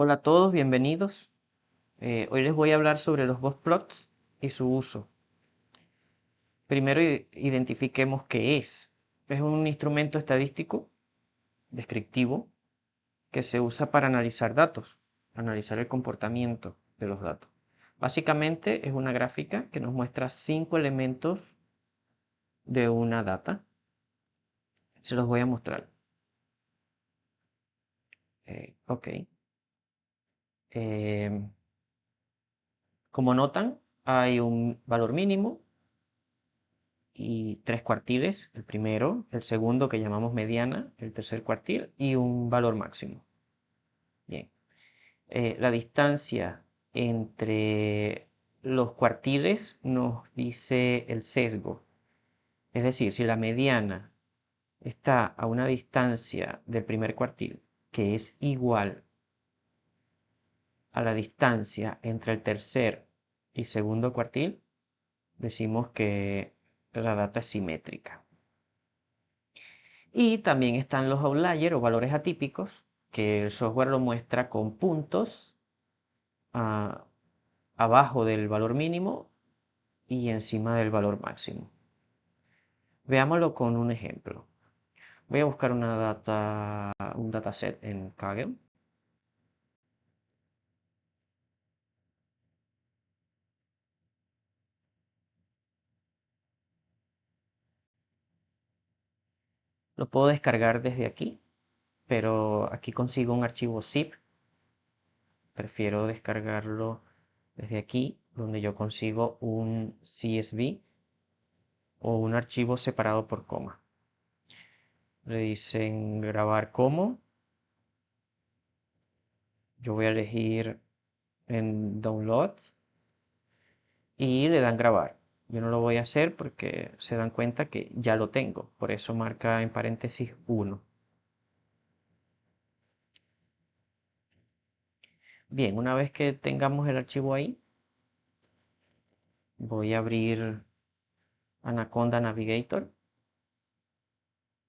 Hola a todos, bienvenidos. Hoy les voy a hablar sobre los box plots y su uso. Primero identifiquemos qué es. Es un instrumento estadístico descriptivo que se usa para analizar datos, analizar el comportamiento de los datos. Básicamente es una gráfica que nos muestra 5 elementos de una data. Se los voy a mostrar. Ok. Em, Como notan, hay un valor mínimo y tres cuartiles, el primero, el segundo que llamamos mediana, el tercer cuartil y un valor máximo. Bien, la distancia entre los cuartiles nos dice el sesgo, es decir, si la mediana está a una distancia del primer cuartil que es igual a la distancia entre el tercer y segundo cuartil, decimos que la data es simétrica. Y también están los outliers o valores atípicos, que el software lo muestra con puntos ah, abajo del valor mínimo y encima del valor máximo. Veámoslo con un ejemplo. Voy a buscar un dataset en Kaggle. Lo puedo descargar desde aquí, pero aquí consigo un archivo zip. Prefiero descargarlo desde aquí, donde yo consigo un CSV o un archivo separado por coma. Le dicen grabar como. Yo voy a elegir en Downloads y le dan grabar. Yo no lo voy a hacer porque se dan cuenta que ya lo tengo. Por eso marca en paréntesis 1. Bien, una vez que tengamos el archivo ahí, voy a abrir Anaconda Navigator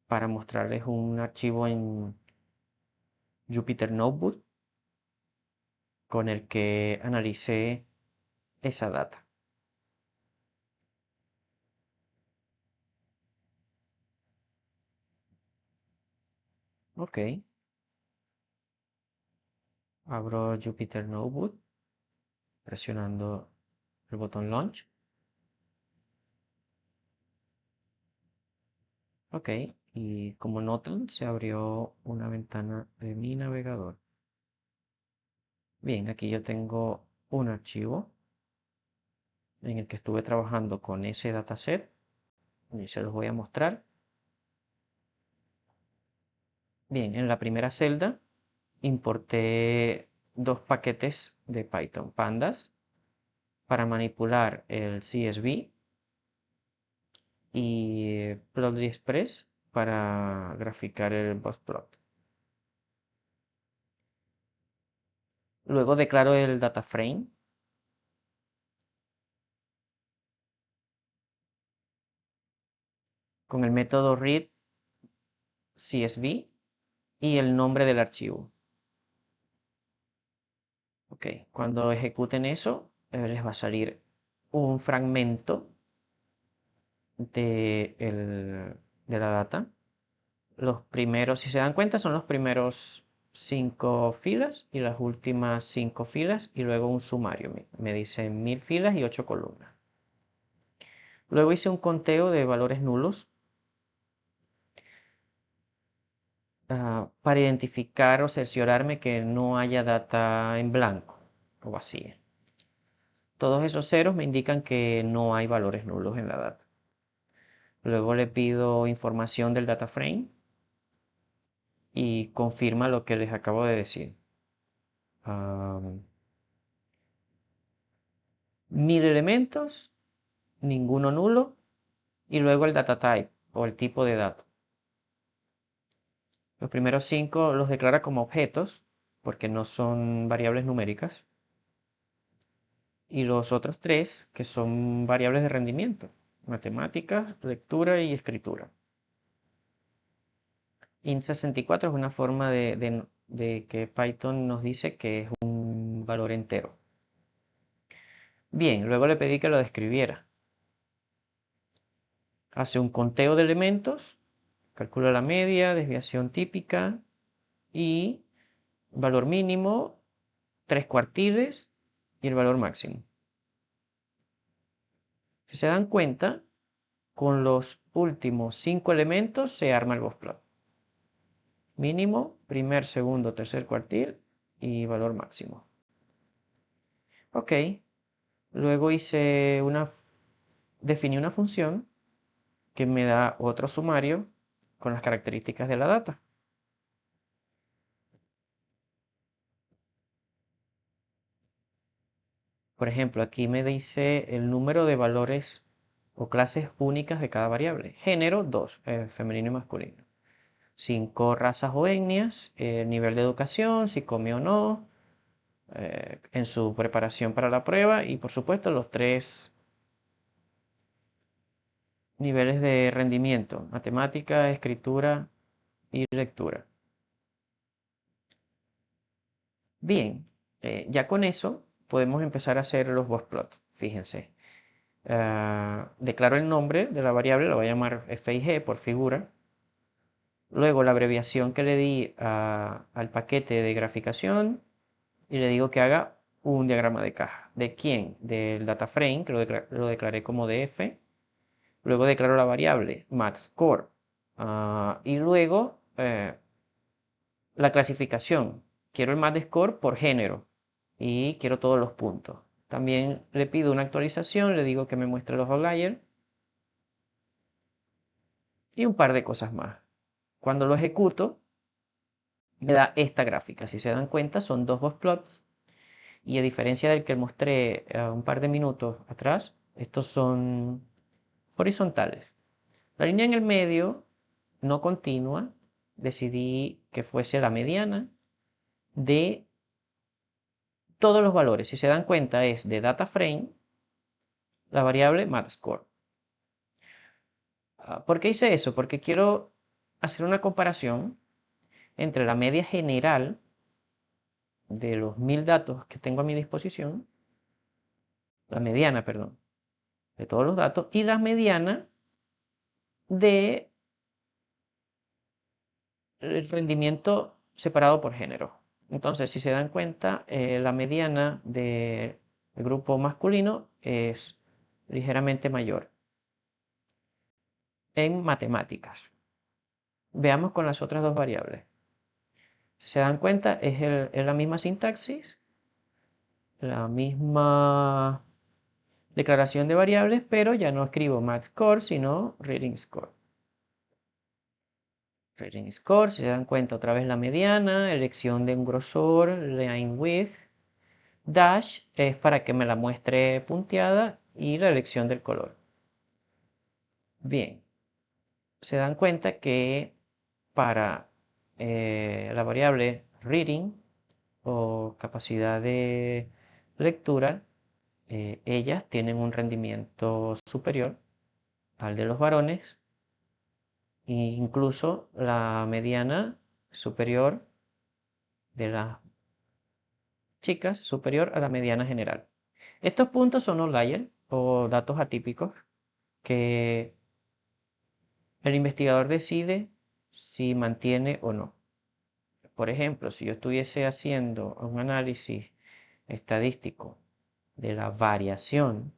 para mostrarles un archivo en Jupyter Notebook con el que analicé esa data. Ok, abro Jupyter Notebook presionando el botón Launch. Ok, y como notan, se abrió una ventana de mi navegador. Bien, aquí yo tengo un archivo en el que estuve trabajando con ese dataset y se los voy a mostrar. Bien, en la primera celda importé dos paquetes de Python Pandas para manipular el CSV y Plotly Express para graficar el boxplot. Luego declaro el data frame con el método read CSV y el nombre del archivo. Ok, cuando ejecuten eso, les va a salir un fragmento de la data. Los primeros, si se dan cuenta, son los primeros 5 filas y las últimas 5 filas y luego un sumario. Me dice 1000 filas y 8 columnas. Luego hice un conteo de valores nulos para identificar o cerciorarme que no haya data en blanco o vacía. Todos esos ceros me indican que no hay valores nulos en la data. Luego le pido información del data frame y confirma lo que les acabo de decir. 1000 elementos, ninguno nulo, y luego el data type o el tipo de dato. Los primeros 5 los declara como objetos porque no son variables numéricas. Y los otros 3 que son variables de rendimiento, matemáticas, lectura y escritura. Int64 es una forma de que Python nos dice que es un valor entero. Bien, luego le pedí que lo describiera. Hace un conteo de elementos, calcula la media, desviación típica y valor mínimo, 3 cuartiles y el valor máximo. Si se dan cuenta, con los últimos 5 elementos se arma el boxplot. Mínimo, primer, segundo, tercer cuartil y valor máximo. Ok, luego definí una función que me da otro sumario con las características de la data. Por ejemplo, aquí me dice el número de valores o clases únicas de cada variable. Género, 2, femenino y masculino. 5 razas o etnias, nivel de educación, si come o no, en su preparación para la prueba y por supuesto los 3 niveles de rendimiento, matemática, escritura y lectura. Bien, ya con eso podemos empezar a hacer los boxplots. Fíjense, declaro el nombre de la variable, la voy a llamar FIG por figura. Luego la abreviación que le di al paquete de graficación y le digo que haga un diagrama de caja. ¿De quién? Del data frame, que lo declaré como df. Luego declaro la variable mathScore. Y luego la clasificación. Quiero el mathScore por género y quiero todos los puntos. También le pido una actualización, le digo que me muestre los outliers y un par de cosas más. Cuando lo ejecuto, me da esta gráfica. Si se dan cuenta, son dos boxplots y a diferencia del que mostré un par de minutos atrás, estos son horizontales. La línea en el medio, no continua, decidí que fuese la mediana de todos los valores. Si se dan cuenta, es de data frame la variable mathScore. ¿Por qué hice eso? Porque quiero hacer una comparación entre la media general de los 1000 datos que tengo a mi disposición, la mediana, perdón, de todos los datos, y la mediana de el rendimiento separado por género. Entonces, si se dan cuenta, la mediana del grupo masculino es ligeramente mayor en matemáticas. Veamos con las otras dos variables. Si se dan cuenta, es la misma sintaxis, la misma declaración de variables, pero ya no escribo mathScore, sino reading score. Reading score, si se dan cuenta, otra vez la mediana, elección de un grosor, line width, dash es para que me la muestre punteada y la elección del color. Bien, se dan cuenta que para la variable reading o capacidad de lectura, ellas tienen un rendimiento superior al de los varones e incluso la mediana superior de las chicas superior a la mediana general. Estos puntos son outliers o datos atípicos que el investigador decide si mantiene o no. Por ejemplo, si yo estuviese haciendo un análisis estadístico de la variación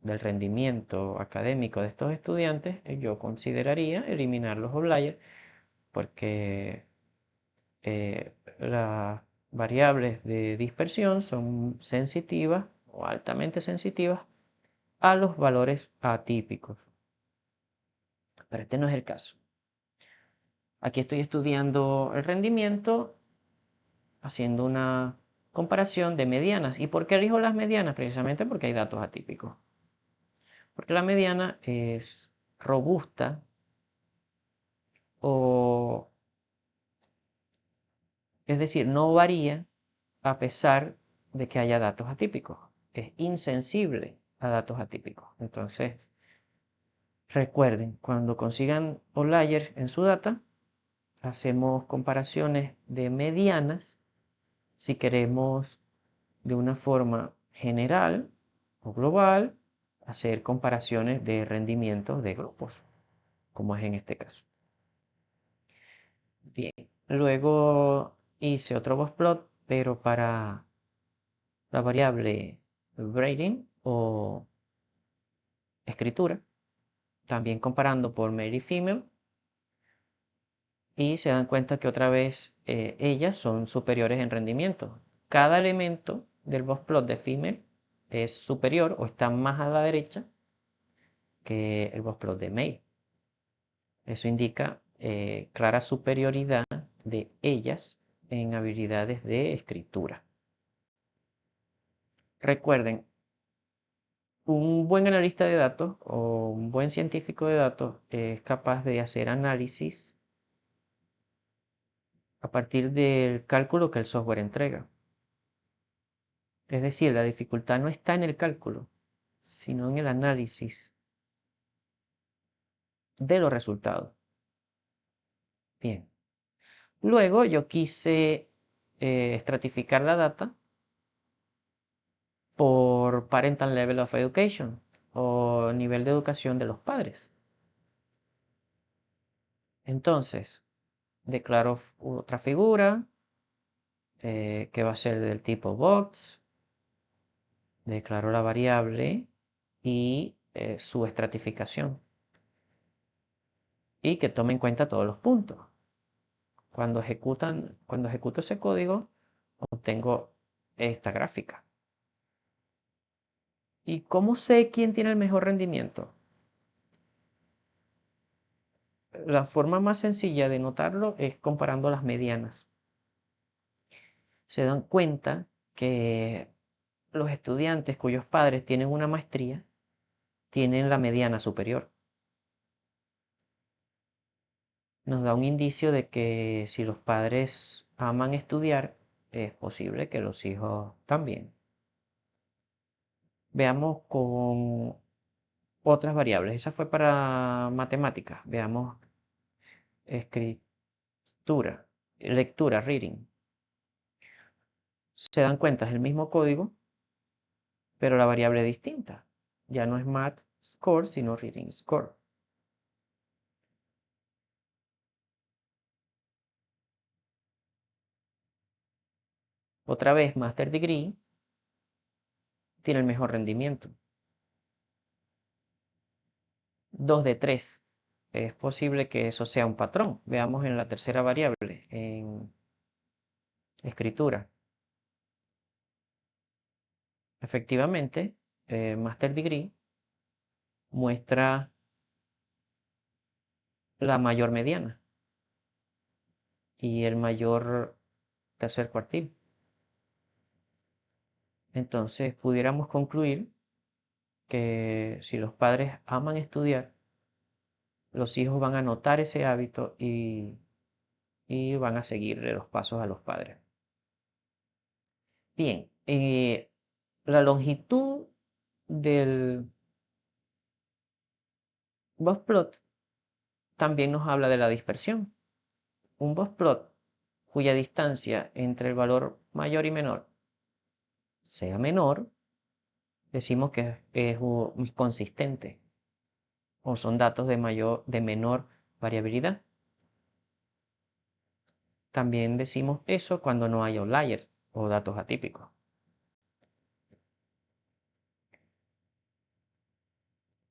del rendimiento académico de estos estudiantes, yo consideraría eliminar los outliers porque las variables de dispersión son sensitivas o altamente sensitivas a los valores atípicos. Pero este no es el caso. Aquí estoy estudiando el rendimiento haciendo una comparación de medianas. ¿Y por qué elijo las medianas? Precisamente porque hay datos atípicos. Porque la mediana es robusta o, es decir, no varía a pesar de que haya datos atípicos. Es insensible a datos atípicos. Entonces, recuerden, cuando consigan outliers en su data, hacemos comparaciones de medianas si queremos de una forma general o global hacer comparaciones de rendimientos de grupos, como es en este caso. Bien, luego hice otro boxplot, pero para la variable grading o escritura, también comparando por male y female, y se dan cuenta que otra vez ellas son superiores en rendimiento. Cada elemento del boxplot de female es superior o está más a la derecha que el boxplot de male. Eso indica clara superioridad de ellas en habilidades de escritura. Recuerden, un buen analista de datos o un buen científico de datos es capaz de hacer análisis a partir del cálculo que el software entrega. Es decir, la dificultad no está en el cálculo, sino en el análisis de los resultados. Bien. Luego yo quise estratificar la data por Parental Level of Education o nivel de educación de los padres. Entonces, declaro otra figura que va a ser del tipo box, declaro la variable y su estratificación y que tome en cuenta todos los puntos. Cuando ejecuto ese código, obtengo esta gráfica. ¿Y cómo sé quién tiene el mejor rendimiento? La forma más sencilla de notarlo es comparando las medianas. Se dan cuenta que los estudiantes cuyos padres tienen una maestría tienen la mediana superior. Nos da un indicio de que si los padres aman estudiar, es posible que los hijos también. Veamos con otras variables. Esa fue para matemáticas. Veamos escritura, lectura, reading. Se dan cuenta, es el mismo código, pero la variable es distinta. Ya no es math score, sino reading score. Otra vez, Master Degree tiene el mejor rendimiento. 2 de 3. Es posible que eso sea un patrón. Veamos en la tercera variable, en escritura. Efectivamente, Master Degree muestra la mayor mediana y el mayor tercer cuartil. Entonces, pudiéramos concluir que si los padres aman estudiar, los hijos van a notar ese hábito y van a seguirle los pasos a los padres. Bien, la longitud del boxplot también nos habla de la dispersión. Un boxplot cuya distancia entre el valor mayor y menor sea menor, decimos que es consistente o son datos de menor variabilidad. También decimos eso cuando no hay outlier o datos atípicos.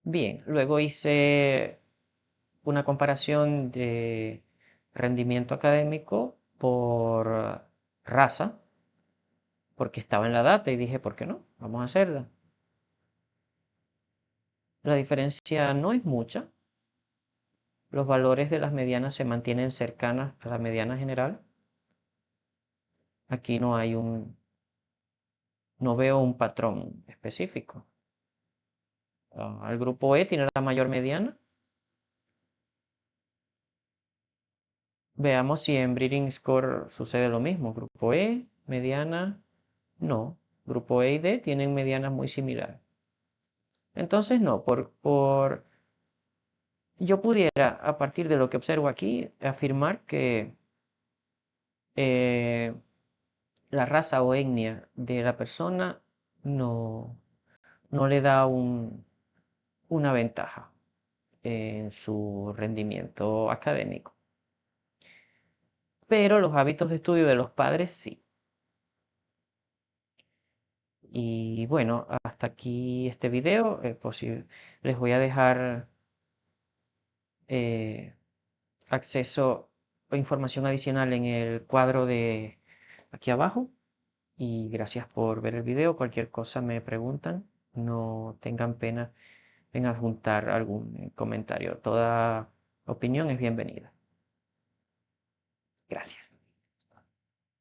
Bien, luego hice una comparación de rendimiento académico por raza, porque estaba en la data y dije, ¿por qué no? Vamos a hacerla. La diferencia no es mucha. Los valores de las medianas se mantienen cercanas a la mediana general. Aquí no veo un patrón específico. El grupo E tiene la mayor mediana. Veamos si en Breeding Score sucede lo mismo. Grupo E, mediana, no. Grupo E y D tienen medianas muy similares. Entonces no, por yo pudiera, a partir de lo que observo aquí, afirmar que eh, la raza o etnia de la persona no, no le da una ventaja en su rendimiento académico. Pero los hábitos de estudio de los padres sí. Y bueno, hasta aquí este video. Les voy a dejar eh, acceso o información adicional en el cuadro de aquí abajo. Y gracias por ver el video. Cualquier cosa me preguntan. No tengan pena en adjuntar algún comentario. Toda opinión es bienvenida. Gracias.